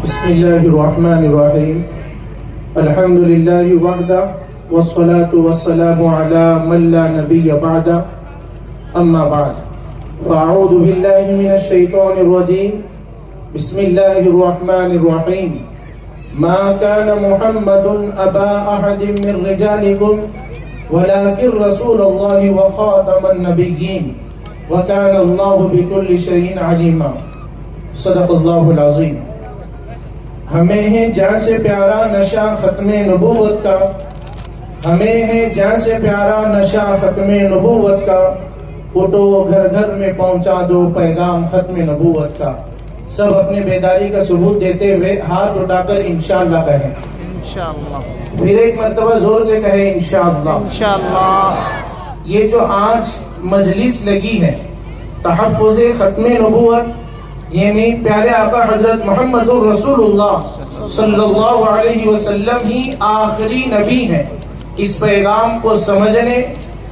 بسم الله الرحمن الرحيم الحمد لله وحده والصلاة والسلام على من لا نبي بعده أما بعد فأعوذ بالله من الشيطان الرجيم بسم الله الرحمن الرحيم ما كان محمد أبا أحد من رجالكم ولكن رسول الله وخاتم النبيين وكان الله بكل شيء عليما صدق الله العظيم. ہمیں ہے جان سے پیارا نشہ ختم نبوت کا، ہمیں ہے جان سے پیارا نشہ ختم نبوت کا، اٹھو گھر گھر میں پہنچا دو پیغام ختم نبوت کا. سب اپنے بیداری کا ثبوت دیتے ہوئے ہاتھ اٹھا کر انشاءاللہ کہیں. انشاءاللہ. پھر ایک مرتبہ زور سے کہیں انشاءاللہ. انشاءاللہ. یہ جو آج مجلس لگی ہے تحفظ ختم نبوت، یعنی پیارے آقا حضرت محمد الرسول اللہ صلی اللہ علیہ وسلم ہی آخری نبی ہیں. اس پیغام کو سمجھنے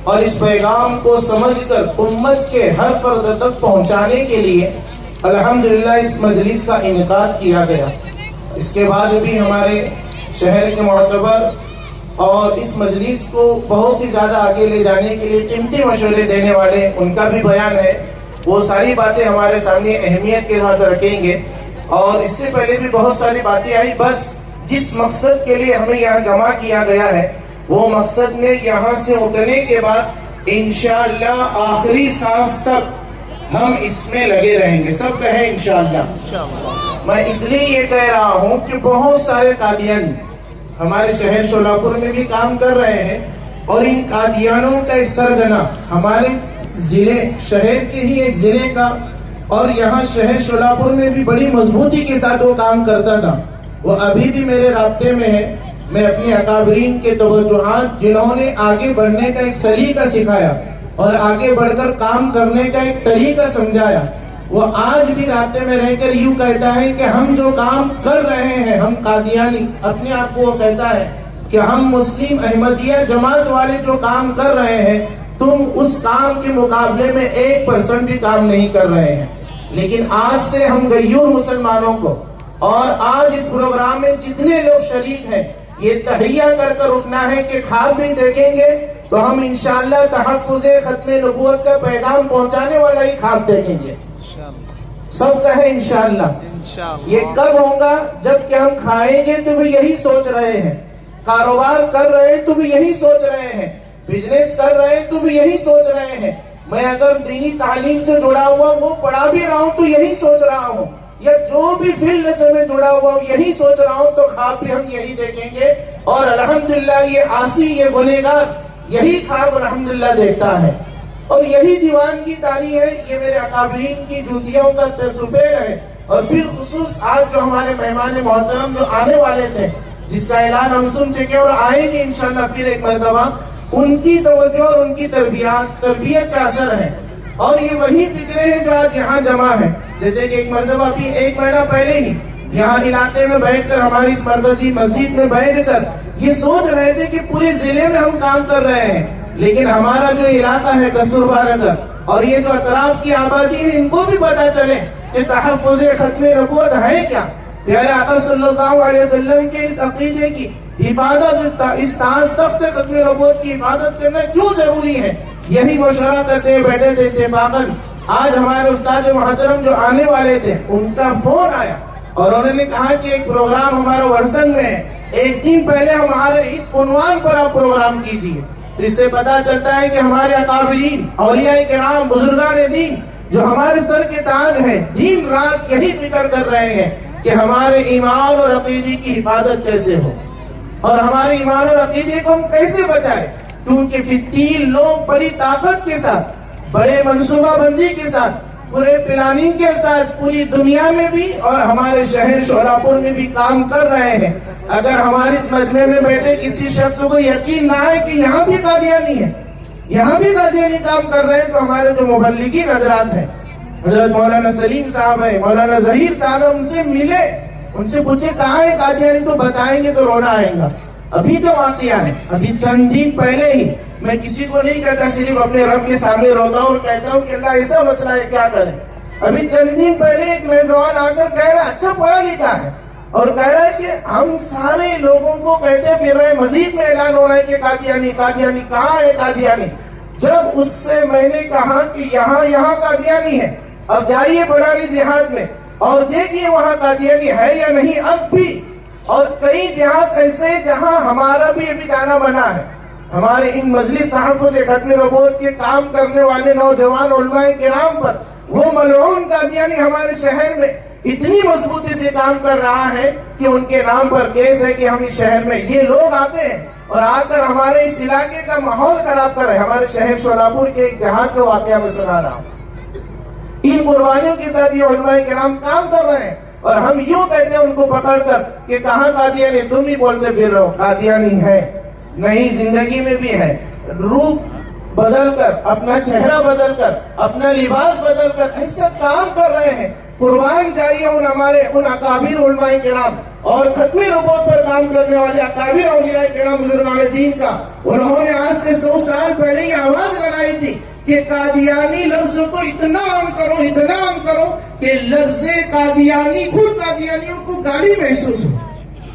اور اس پیغام کو سمجھ کر امت کے ہر فرد تک پہنچانے کے لیے الحمدللہ اس مجلس کا انعقاد کیا گیا. اس کے بعد بھی ہمارے شہر کے معتبر اور اس مجلس کو بہت ہی زیادہ آگے لے جانے کے لیے قیمتی مشورے دینے والے، ان کا بھی بیان ہے. وہ ساری باتیں ہمارے سامنے اہمیت کے ساتھ رکھیں گے. اور اس سے پہلے بھی بہت ساری باتیں آئی. بس جس مقصد کے لیے ہمیں یہاں جمع کیا گیا ہے وہ مقصد میں یہاں سے اٹھنے کے بعد انشاءاللہ آخری سانس تک ہم اس میں لگے رہیں گے. سب کہیں انشاءاللہ. میں اس لیے یہ کہہ رہا ہوں کہ بہت سارے قادیانی ہمارے شہر شولاپور میں بھی کام کر رہے ہیں، اور ان قادیانوں کا ایک سرگنا ہمارے ضلع شہر کے ہی ایک ضلع کا، اور یہاں شہر شولاپور میں بھی بڑی مضبوطی کے ساتھ وہ کام کرتا تھا. وہ ابھی بھی میرے رابطے میں ہے. میں اپنے اکابرین کے توجہات، جنہوں نے آگے بڑھنے کا ایک سلیقہ سکھایا اور آگے بڑھ کر کام کرنے کا ایک طریقہ سمجھایا، وہ آج بھی رابطے میں رہ کر یوں کہتا ہے کہ ہم جو کام کر رہے ہیں، ہم قادیانی اپنے آپ کو وہ کہتا ہے کہ ہم مسلم احمدیہ جماعت والے جو کام کر رہے ہیں، تم اس کام کے مقابلے میں 1% بھی کام نہیں کر رہے ہیں. لیکن آج سے ہم غیور مسلمانوں کو، اور آج اس پروگرام میں جتنے لوگ شریک ہیں، یہ تحیہ کر کر اٹھنا ہے کہ خواب بھی دیکھیں گے تو ہم انشاءاللہ تحفظ ختم نبوت کا پیغام پہنچانے والا ہی خواب دیکھیں گے. سب کہیں انشاءاللہ. یہ کب ہوگا؟ جب کہ ہم کھائیں گے تو بھی یہی سوچ رہے ہیں، کاروبار کر رہے ہیں تو بھی یہی سوچ رہے ہیں، بزنس کر رہے ہیں تو بھی یہی سوچ رہے ہیں. میں اگر دینی تعلیم سے جڑا ہوا وہ پڑھا بھی رہا ہوں تو یہی سوچ رہا ہوں، یا جو بھی فیلڈ سے میں جڑا ہوا ہوں یہی سوچ رہا ہوں. تو خواب بھی ہم یہی دیکھیں گے، اور الحمدللہ یہ عاصی، یہ گنہگار یہی خواب الحمدللہ دیکھتا ہے، اور یہی دیوان کی تاری ہے. یہ میرے اکابرین کی جوتیوں کا طفیل ہے. اور بالخصوص آج جو ہمارے مہمان محترم جو آنے والے تھے، جس کا اعلان ہم سن چکے اور آئیں گے انشاءاللہ پھر ایک مرتبہ، ان کی توجہ اور ان کی تربیت کا اثر ہے. اور یہ وہی فکریں ہیں جو آج یہاں جمع ہے. جیسے کہ ایک مرتبہ بھی 1 مہینہ پہلے ہی یہاں علاقے میں بیٹھ کر، ہماری اس مرکزی مسجد میں بیٹھ کر یہ سوچ رہے تھے کہ پورے ضلع میں ہم کام کر رہے ہیں، لیکن ہمارا جو علاقہ ہے کستوربا نگر اور یہ جو اطراف کی آبادی ہے، ان کو بھی پتا چلے کہ تحفظ ختم نبوت ہے کیا. پیارے آقا صلی اللہ علیہ وسلم کے اس عقیدے کی حفاظت، اس تخت ختم نبوت کی حفاظت کرنا کیوں ضروری ہے، یہی مشورہ کرتے ہوئے بیٹھے تھے. اتفاقاً آج ہمارے استاد محترم جو آنے والے تھے، ان کا فون آیا اور انہوں نے کہا کہ ایک پروگرام ہمارا ورسنگ میں ہے، 1 دن پہلے ہمارے اس عنوان پر آپ پروگرام کیجیے. اس سے پتا چلتا ہے کہ ہمارے اکابرین، اولیاء کرام، بزرگان دین جو ہمارے سر کے تاج ہیں، دن رات یہی فکر کر رہے ہیں کہ ہمارے ایمان اور عقیدے کی حفاظت کیسے ہو، اور ہمارے ایمان اور عقیدے کو ہم کیسے بچائیں. کیونکہ فتیل لوگ بڑی طاقت کے ساتھ، بڑے منصوبہ بندی کے ساتھ، پورے پلاننگ کے ساتھ پوری دنیا میں بھی اور ہمارے شہر شولاپور میں بھی کام کر رہے ہیں. اگر ہمارے اس مجمع میں بیٹھے کسی شخص کو یقین نہ ہے کہ یہاں بھی قادیانی ہے، یہاں بھی قادیانی کام کر رہے ہیں، تو ہمارے جو مبلغین حضرات ہیں، حضرت مولانا سلیم صاحب ہیں، مولانا ظہیر صاحب ہیں، ان سے ملے، ان سے پوچھے کہاں ہے قادیانی، تو بتائیں گے تو رونا آئے گا. ابھی تو واقعہ ہے، ابھی چند دن پہلے ہی میں کسی کو نہیں کہتا، صرف اپنے رب کے سامنے روتا ہوں اور کہتا ہوں کہ اللہ ایسا مسئلہ ہے کیا کریں. ابھی چند دن پہلے ایک نوجوان آ کر کہہ رہا اچھا پڑھا لکھا ہے، اور کہہ رہا ہے کہ ہم سارے لوگوں کو کہتے پھر رہے، مزید میں اعلان ہو رہا ہے کہ قادیانی قادیانی کہاں ہے قادیانی؟ جب اس سے میں نے کہا کہ یہاں قادیانی ہے، اب جائیے فلانی دیہات میں اور دیکھیے وہاں قادیانی ہے یا نہیں اب بھی، اور کئی دیہات ایسے جہاں ہمارا بھی ابھی جانا بنا ہے۔ ہمارے ان مجلس تحفظ ختم نبوت کے کام کرنے والے نوجوان علماء کرام پر وہ ملعون قادیانی ہمارے شہر میں اتنی مضبوطی سے کام کر رہا ہے کہ ان کے نام پر کیس ہے کہ ہم اس شہر میں یہ لوگ آتے ہیں اور آ کر ہمارے اس علاقے کا ماحول خراب کر رہے ہیں۔ ہمارے شہر شولاپور کے ایک دیہات کا واقعہ میں سنا رہا ہوں، ان قربانیوں کے ساتھ یہ علماء کرام کام کر رہے ہیں اور ہم یوں کہتے ہیں ان کو پکڑ کر کہ کہاں قادیانی؟ تم ہی بولتے پھر رہو قادیانی ہے نہیں، زندگی میں بھی ہے۔ روح بدل کر، اپنا چہرہ بدل کر، اپنا لباس بدل کر ایسا کام کر رہے ہیں۔ قربان جائیے ان اکابر علماء کرام اور ختم نبوت پر کام کرنے والے اکابر اولیاء کرام بزرگان دین کا۔ انہوں نے آج سے 100 سال پہلے یہ آواز لگائی تھی کہ قادیانی لفظ کو اتنا عام کرو کہ لفظ قادیانی خود قادیانیوں کو گالی محسوس ہو،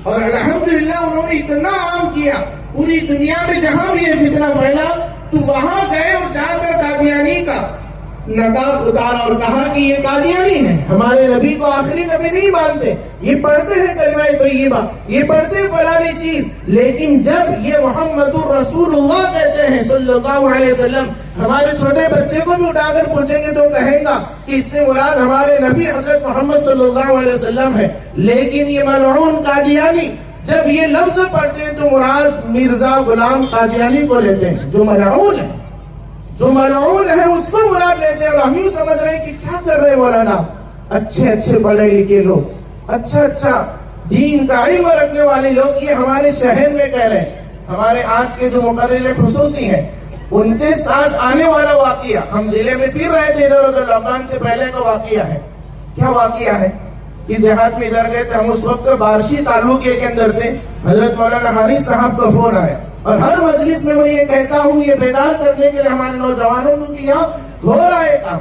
اور الحمدللہ انہوں نے اتنا عام کیا، پوری دنیا میں جہاں بھی یہ فتنہ پھیلا تو وہاں گئے اور جا کر قادیانی کا نقاب اتارا اور کہا کہ یہ قادیانی ہے، ہمارے نبی کو آخری نبی نہیں مانتے، یہ پڑھتے ہیں کلمہ طیبہ، یہ پڑھتے ہیں فلانی چیز، لیکن جب یہ محمد الرسول اللہ کہتے ہیں صلی اللہ علیہ وسلم، ہمارے چھوٹے بچے کو بھی اٹھا کر پوچھیں گے تو کہیں گا کہ اس سے مراد ہمارے نبی حضرت محمد صلی اللہ علیہ وسلم ہے، لیکن یہ ملعون قادیانی جب یہ لفظ پڑھتے ہیں تو مراد مرزا غلام قادیانی کو لیتے ہیں، جو ملعون ہے اس کو مراد لیتے ہیں، اور ہم یوں سمجھ رہے ہیں کہ کیا کر رہے ہیں مولانا؟ اچھے پڑھے لکھے لوگ، اچھا دین کا علم رکھنے والے لوگ یہ ہمارے شہر میں کہہ رہے ہیں۔ ہمارے آج کے جو مقرر خصوصی ہیں ان کے ساتھ آنے والا واقعہ، ہم ضلع میں پھر رہے تھے ادھر ادھر، لاک ڈاؤن سے پہلے کا واقعہ ہے۔ کیا واقعہ ہے؟ اس دیہات میں ادھر گئے تھے ہم، اس وقت بارشی تعلقے کے اندر تھے، حضرت مولانا حارث صاحب کا فون آیا، اور ہر مجلس میں میں یہ کہتا ہوں یہ بیدار کرنے کے لیے ہمارے نوجوانوں کو کہ یہاں ہو رہا ہے کام،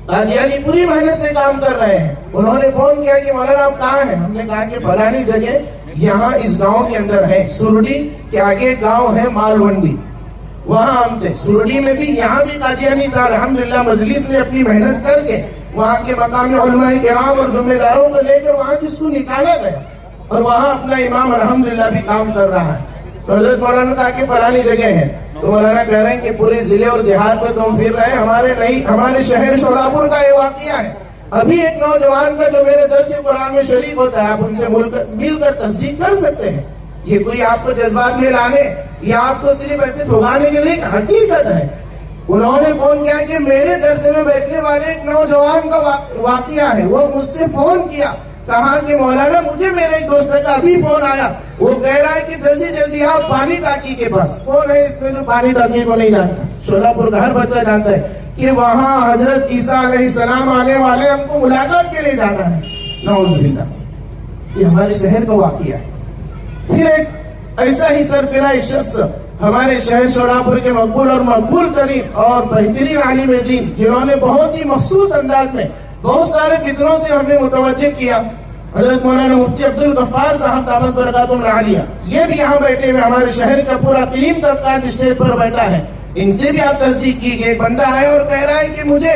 قادیانی پوری محنت سے کام کر رہے ہیں۔ انہوں نے فون کیا کہ مولانا آپ کہاں ہیں؟ ہم نے کہا کہ فلانی جگہ یہاں اس گاؤں کے اندر ہے، سرڈی کے آگے گاؤں ہے مالونڈی، وہاں ہم تھے۔ سرڈی میں بھی یہاں بھی قادیانی تھا، الحمدللہ مجلس نے اپنی محنت کر کے وہاں کے مقامی علماء کرام اور ذمہ داروں کو لے کر وہاں جس کو نکالا گیا، اور وہاں اپنا امام الحمدللہ بھی کام کر رہا ہے۔ تو حضرت مولانا کہا کہ فلانی جگہ ہے، تو مولانا کہہ رہے ہیں کہ پورے ضلع اور دیہات میں تم پھر رہے، ہمارے شہر شولاپور کا یہ واقعہ ہے۔ ابھی ایک نوجوان کا جو میرے درس قرآن میں شریک ہوتا ہے، آپ ان سے مل کر تصدیق کر سکتے ہیں، یہ کوئی آپ کو جذبات میں لانے یا آپ کو صرف ایسے ٹھگانے کے لیے حقیقت ہے۔ انہوں نے فون کیا کہ میرے درس میں بیٹھنے والے ایک نوجوان کا واقعہ ہے، وہ مجھ سے فون کیا، کہا کہ مولانا مجھے میرے ایک دوست کا ابھی فون آیا، وہ کہہ رہا ہے کہ جلدی آپ پانی ٹانکی کے پاس، کون ہے اس میں جو پانی ٹانکی کو نہیں جانتا؟ شولاپور کا ہر بچہ جانتا ہے کہ وہاں حضرت عیسیٰ علیہ السلام آنے والے، ہم کو ملاقات کے لیے جانا ہے، نعوذ باللہ۔ یہ ہمارے شہر کا واقعہ ہے۔ پھر ایک ایسا ہی سرفراز شخص ہمارے شہر شولاپور کے مقبول اور مقبول ترین اور بہترین عالم دین، جنہوں نے بہت ہی مخصوص انداز میں بہت سارے فتنوں سے ہمیں متوجہ کیا، حضرت مولانا مفتی عبدالغفار صاحب دامت برکاتہم العالیہ، یہ بھی یہاں بیٹھے ہوئے، ہمارے شہر کا پورا کریم طبقہ اسٹیج پر بیٹھا ہے، ان سے بھی آپ تصدیق کیجیے۔ بندہ ہے اور کہہ رہا ہے کہ مجھے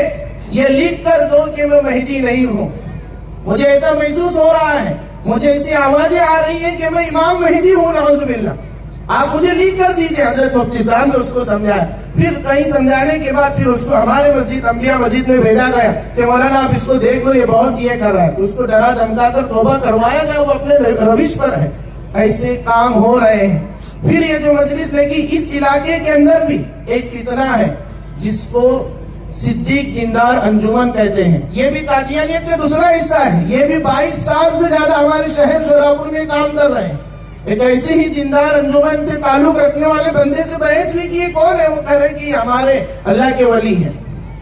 یہ لکھ کر دو کہ میں مہدی نہیں ہوں، مجھے ایسا محسوس ہو رہا ہے، مجھے ایسی آوازیں آ رہی ہیں کہ میں امام مہدی ہوں، نعوذ باللہ، آپ مجھے لکھ کر دیجیے۔ حضرت مفتی صاحب نے اس کو سمجھایا، پھر کہیں سمجھانے کے بعد پھر اس کو ہمارے مسجد انبیاء مسجد میں بھیجا گیا کہ مولانا آپ اس کو دیکھ لو، یہ بہت یہ کر رہا ہے، تو اس کو ڈرا دھمکا کر توبہ کروایا گیا، وہ اپنے روش پر ہے۔ ایسے کام ہو رہے ہیں۔ پھر یہ جو مجلس لگی، اس علاقے کے اندر بھی ایک فتنہ ہے جس کو صدیق دیندار انجمن کہتے ہیں، یہ بھی قادیانیت کا دوسرا حصہ ہے، یہ بھی 22 سال سے زیادہ ہمارے شہر شولاپور میں کام کر رہے ہیں۔ ایک ایسے ہی دیندار انجمن سے تعلق رکھنے والے بندے سے بحث ہوئی کہ یہ کون ہے، وہ کہہ رہے کہ ہمارے اللہ کے ولی ہیں،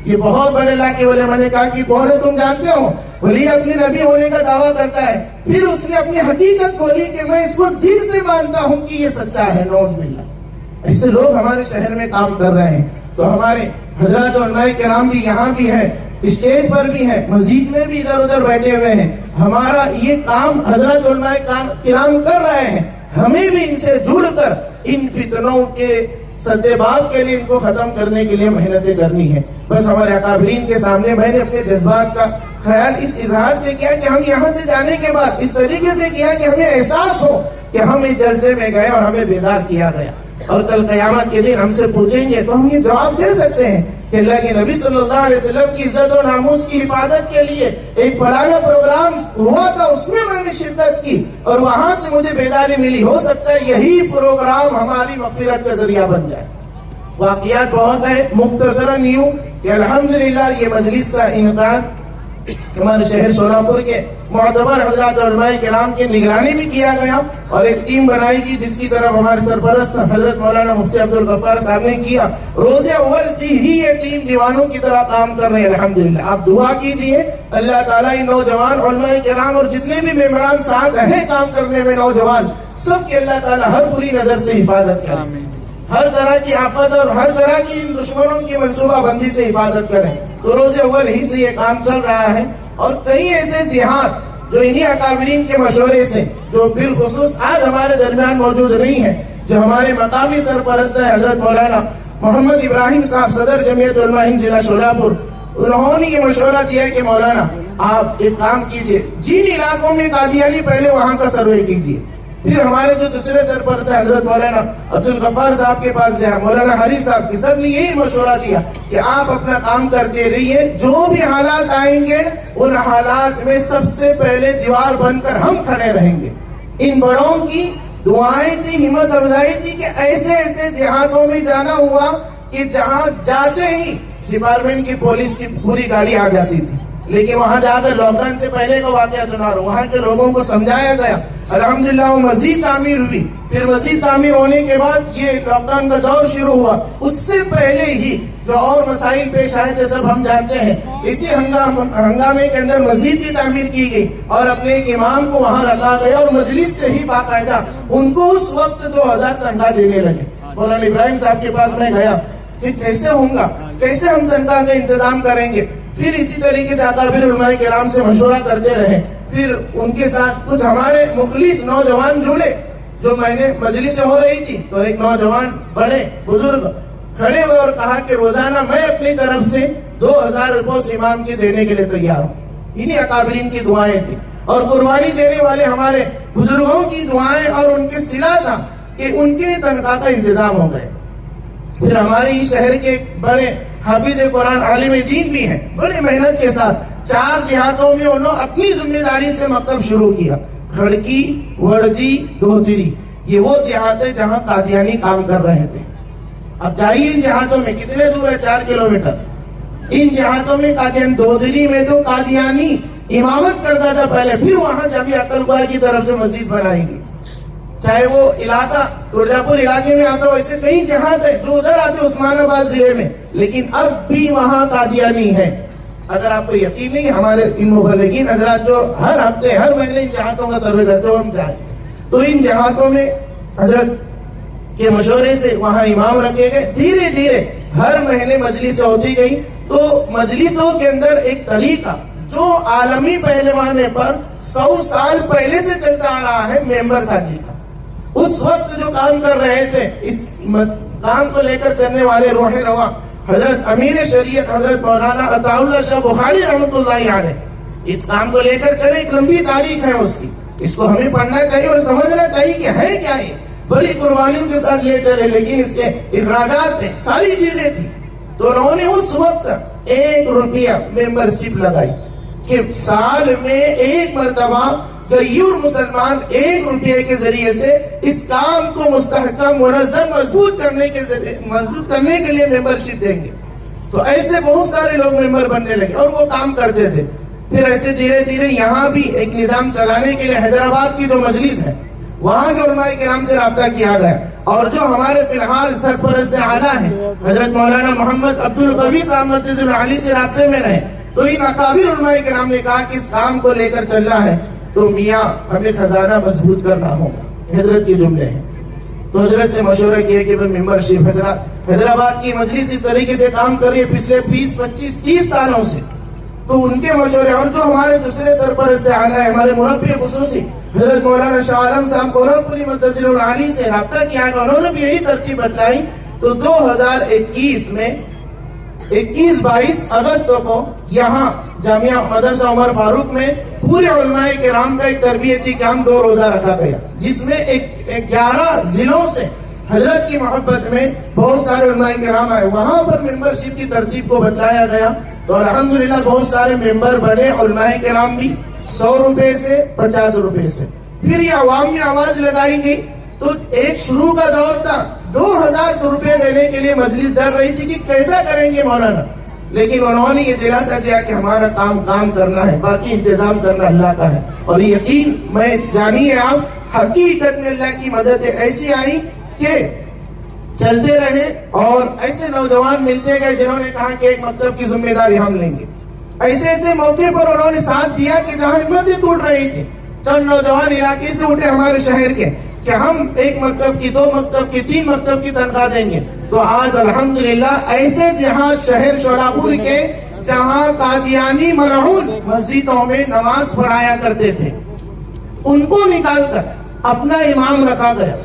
یہ بہت بڑے اللہ کے ولی۔ میں نے کہا کہ کون ہے تم جانتے ہو؟ ولی اپنے نبی ہونے کا دعویٰ کرتا ہے، پھر اس نے اپنی حقیقت کھولی کہ میں اس کو دل سے مانتا ہوں کہ یہ سچا ہے، نعوذ باللہ۔ ایسے لوگ ہمارے شہر میں کام کر رہے ہیں۔ تو ہمارے حضرات علماء کرام بھی یہاں بھی ہے، اسٹیج پر بھی ہیں، مسجد میں بھی ادھر ادھر بیٹھے ہوئے ہیں. ہمارا یہ کام حضرت علماء کرام کر رہے ہیں، ہمیں بھی ان سے جڑ کر ان فتنوں کے سدباب کے لیے ان کو ختم کرنے کے لیے محنتیں کرنی ہے. بس ہمارے اکابرین کے سامنے میں نے اپنے جذبات کا خیال اس اظہار سے کیا کہ ہم یہاں سے جانے کے بعد اس طریقے سے کیا کہ ہمیں احساس ہو کہ ہم اس جلسے میں گئے اور ہمیں بیدار کیا گیا، اور کل قیامت کے دن ہم سے پوچھیں گے تو ہم یہ جواب دے سکتے ہیں کہ اللہ کے نبی صلی اللہ علیہ وسلم کی عزت و ناموس کی حفاظت کے لیے ایک فلانا پروگرام ہوا تھا، اس میں نے شرکت کی اور وہاں سے مجھے بیداری ملی. ہو سکتا ہے یہی پروگرام ہماری مغفرت کا ذریعہ بن جائے. واقعات بہت ہیں، مختصراً یوں کہ الحمدللہ یہ مجلس کا انعقاد ہمارے شہر شولاپور کے معتبر حضرات علماء کرام کی نگرانی بھی کیا گیا اور ایک ٹیم بنائی گئی جس کی طرف ہمارے سرپرست حضرت مولانا مفتی عبدالغفار صاحب نے کیا. روز اول سے ہی یہ ٹیم دیوانوں کی طرح کام کر رہے ہیں. الحمدللہ آپ دعا کیجئے اللہ تعالیٰ ان نوجوان علماء کرام اور جتنے بھی ممبران ساتھ ہیں کام کرنے میں نوجوان، سب کے اللہ تعالیٰ ہر بری نظر سے حفاظت کریں، ہر طرح کی آفت اور ہر طرح کی ان دشمنوں کی منصوبہ بندی سے حفاظت کریں. تو روز اول ہی سے یہ کام چل رہا ہے اور کئی ایسے دیہات جو انہی اکابرین کے مشورے سے، جو بالخصوص آج ہمارے درمیان موجود نہیں ہے، جو ہمارے مقامی سرپرست ہیں حضرت مولانا محمد ابراہیم صاحب صدر جمعیت علماء ہند ضلع شولاپور، انہوں نے یہ مشورہ دیا کہ مولانا آپ ایک کام کیجئے، جن علاقوں میں قادیانی پہلے وہاں کا سروے کیجئے. پھر ہمارے جو دوسرے سرپرست ہیں حضرت مولانا عبدالغفار صاحب کے پاس گیا، مولانا حریث صاحب کی، سب نے یہی مشورہ دیا کہ آپ اپنا کام کرتے رہیے، جو بھی حالات آئیں گے ان حالات میں سب سے پہلے دیوار بن کر ہم کھڑے رہیں گے. ان بڑوں کی دعائیں تھی، ہمت افزائی تھی کہ ایسے ایسے دیہاتوں میں جانا ہوا کہ جہاں جاتے ہی ڈپارٹمنٹ کی پولیس کی پوری گاڑی آ جاتی تھی، لیکن وہاں جا کر لاک ڈاؤن سے پہلے کا واقعہ سنا رہا ہوں، وہاں کے لوگوں کو سمجھایا گیا. الحمدللہ وہ مسجد تعمیر ہوئی، پھر مسجد تعمیر ہونے کے بعد یہ لاک ڈاؤن کا دور شروع ہوا. اس سے پہلے ہی جو اور مسائل پیش آئے تھے سب ہم جانتے ہیں. اسی ہنگامے کے اندر مسجد کی تعمیر کی گئی اور اپنے ایک امام کو وہاں رکھا گیا اور مجلس سے ہی باقاعدہ ان کو اس وقت 2000 تنخواہ دینے لگے. مولانا ابراہیم صاحب کے پاس میں گیا کہ کیسے ہوگا، کیسے ہم تنخواہ کا انتظام کریں گے. پھر اسی طریقے سے اکابر علماء کرام سے مشورہ کرتے رہے. پھر ان کے ساتھ کچھ ہمارے مخلص نوجوان جڑے. جو میں نے مجلس ہو رہی تھی تو ایک نوجوان بڑے بزرگ کھڑے ہوئے اور کہا کہ روزانہ میں اپنی طرف سے 2000 روپے امام کے دینے کے لیے تیار ہوں. انہی اکابرین کی دعائیں تھی اور قربانی دینے والے ہمارے بزرگوں کی دعائیں اور ان کے صلہ تھا کہ ان کے تنخواہ کا انتظام ہو گئے. پھر ہمارے ہی شہر کے بڑے حافظ قرآن عالم دین بھی ہیں، بڑی محنت کے ساتھ 4 دیہاتوں میں انہوں نے اپنی ذمہ داری سے مکتب شروع کیا. کھڑکی، وڑجی، دھوتری، یہ وہ دیہات ہے جہاں قادیانی کام کر رہے تھے. اب جائیے ان دیہاتوں میں، کتنے دور ہے؟ 4 کلومیٹر. ان دیہاتوں میں قادیانی، دھوتری میں تو قادیانی امامت کرتا تھا پہلے، پھر وہاں جامعہ عقل خواہ کی طرف سے مسجد بنائی گئی. چاہے وہ علاقہ ترجاپور علاقے میں آتا ہو، ایسے کئی دیہات ہے جو ادھر آتے عثمان آباد ضلع میں، لیکن اب بھی وہاں قادیانی ہے. اگر آپ کو یقین نہیں، ہمارے ان مبلغین حضرات جو ہر ہفتے ہر مہینے ان دیہاتوں کا سروے کرتے ہو، ہم چاہیں تو ان دیہاتوں میں حضرت کے مشورے سے وہاں امام رکھے گئے. دھیرے دھیرے ہر مہینے مجلس ہوتی گئی. تو مجلسوں کے اندر ایک طریقہ جو عالمی پیمانے پر 100 سال پہلے سے چلتا آ رہا ہے، ممبر سازی کا. اس وقت جو کام کر رہے تھے، اس کام کو لے کر چلنے والے روح رواں حضرت امیر شریعت حضرت مولانا عطا اللہ شاہ بخاری رحمۃ اللہ علیہ، اس کام کو لے کر چلے. ایک لمبی تاریخ ہے اس کی، اس کو ہمیں پڑھنا چاہیے اور سمجھنا چاہیے کہ ہے کیا یہ. بڑی قربانیوں کے ساتھ لے چلے، لیکن اس کے اخراجات تھے، ساری چیزیں تھی. تو انہوں نے اس وقت 1 روپیہ ممبرشپ لگائی کہ سال میں 1 مرتبہ غیور مسلمان 1 روپے کے ذریعے سے اس کام کو مستحکم، منظم، مضبوط کرنے کے لیے ممبرشپ دیں گے. تو ایسے بہت سارے لوگ ممبر بننے لگے اور وہ کام کرتے تھے. پھر ایسے دھیرے دھیرے یہاں بھی ایک نظام چلانے کے لیے حیدرآباد کی جو مجلس ہے وہاں کے علماء کرام سے رابطہ کیا گیا. اور جو ہمارے فی الحال سرپرست اعلیٰ ہیں حضرت مولانا محمد عبدالقوی صاحب مدثر العلی سے رابطے میں رہے. تو ان اکابر علماء کرام نے کہا کہ اس کام کو لے کر چلنا ہے تو میاں ہمیں خزانہ مضبوط کرنا ہوگا. حضرت کے جملے ہیں. تو حضرت سے مشورہ کیا کہ ممبرشپ حیدرآباد کی مجلس اس طریقے سے کام کر رہی ہے پچھلے 20 25 30 سالوں سے. تو ان کے مشورے اور جو ہمارے دوسرے سرپرست اعلیٰ ہمارے مربی خصوصی حضرت مولانا شاہ عالم صاحب گورکھپوری مدثر العالی سے رابطہ کیا گیا، انہوں نے بھی یہی ترتیب بتلائی. تو 2021 میں 21-22 اگست کو یہاں جامعہ مدرسہ عمر فاروق میں پورے علماء کرام کا ایک تربیتی کام 2 روزہ رکھا گیا، جس میں 11 ضلعوں سے حضرت کی محبت میں بہت سارے علماء کرام آئے. وہاں پر ممبرشپ کی ترتیب کو بتلایا گیا تو الحمدللہ بہت سارے ممبر بنے، علماء کرام بھی 100 روپے سے 50 روپے سے. پھر یہ عوام میں آواز لگائی گئی تو ایک شروع کا دور تھا 2000 روپے دینے کے لیے مجلس ڈر رہی تھی کہ کیسا کریں گے مولانا، لیکن انہوں نے یہ دلاسا دیا کہ ہمارا کام کرنا ہے، باقی انتظام کرنا اللہ کا ہے. اور یقین میں جانیے آپ، حقیقت میں اللہ کی مدد ایسی آئی کہ چلتے رہے اور ایسے نوجوان ملتے گئے جنہوں نے کہا کہ ایک مکتب کی ذمہ داری ہم لیں گے. ایسے موقع پر انہوں نے ساتھ دیا کہ جہاں ہمتیں ٹوٹ رہی تھی، چند نوجوان علاقے سے اٹھے ہمارے شہر کے کہ ہم 1 مکتب کی 2 مکتب کی 3 مکتب کی تنخواہ دیں گے. تو آج الحمدللہ ایسے جہاں شہر شولاپور کے جہاں قادیانی ملعون مسجدوں میں نماز پڑھایا کرتے تھے، ان کو نکال کر اپنا امام رکھا گیا،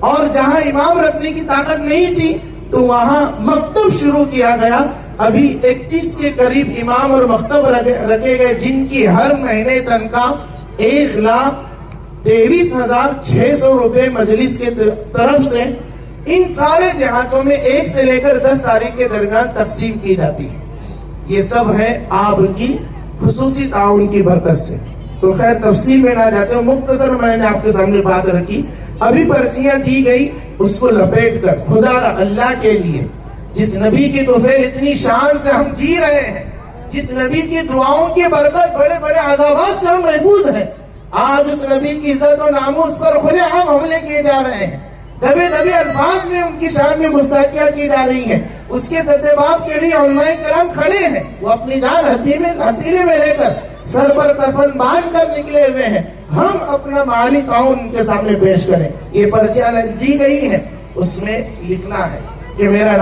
اور جہاں امام رکھنے کی طاقت نہیں تھی تو وہاں مکتب شروع کیا گیا. ابھی 31 کے قریب امام اور مکتب رکھے گئے، جن کی ہر مہینے تنخواہ 1,23,600 روپے مجلس کے طرف سے ان سارے دیہاتوں میں 1 سے لے کر 10 تاریخ کے درمیان تقسیم کی جاتی ہے. یہ سب ہے آپ کی خصوصی تعاون کی برکت سے. تو خیر تفصیل میں نہ جاتے ہوں، مختصر میں نے آپ کے سامنے بات رکھی. ابھی پرچیاں دی گئی، اس کو لپیٹ کر خدا را اللہ کے لیے، جس نبی کی توفیل اتنی شان سے ہم جی رہے ہیں، جس نبی کی دعاؤں کی برکت بڑے بڑے عذابات سے ہم محفوظ ہیں، آج اس نبی کی عزت و ناموس پر کھلے عام حملے کیے جا رہے ہیں، دبے دبے الفاظ میں ان کی شان میں گستاخیاں کی جا رہی ہیں. اس کے صدباب کے لیے علماء کرام کھڑے ہیں، وہ اپنی جان ہتھیلے میں لے کر سر پر کفن باندھ کر نکلے ہوئے ہیں. ہم اپنا مالی تعاون ان کے سامنے پیش کریں. یہ پرچیاں دی گئی ہیں، اس میں لکھنا ہے کہ میرا نام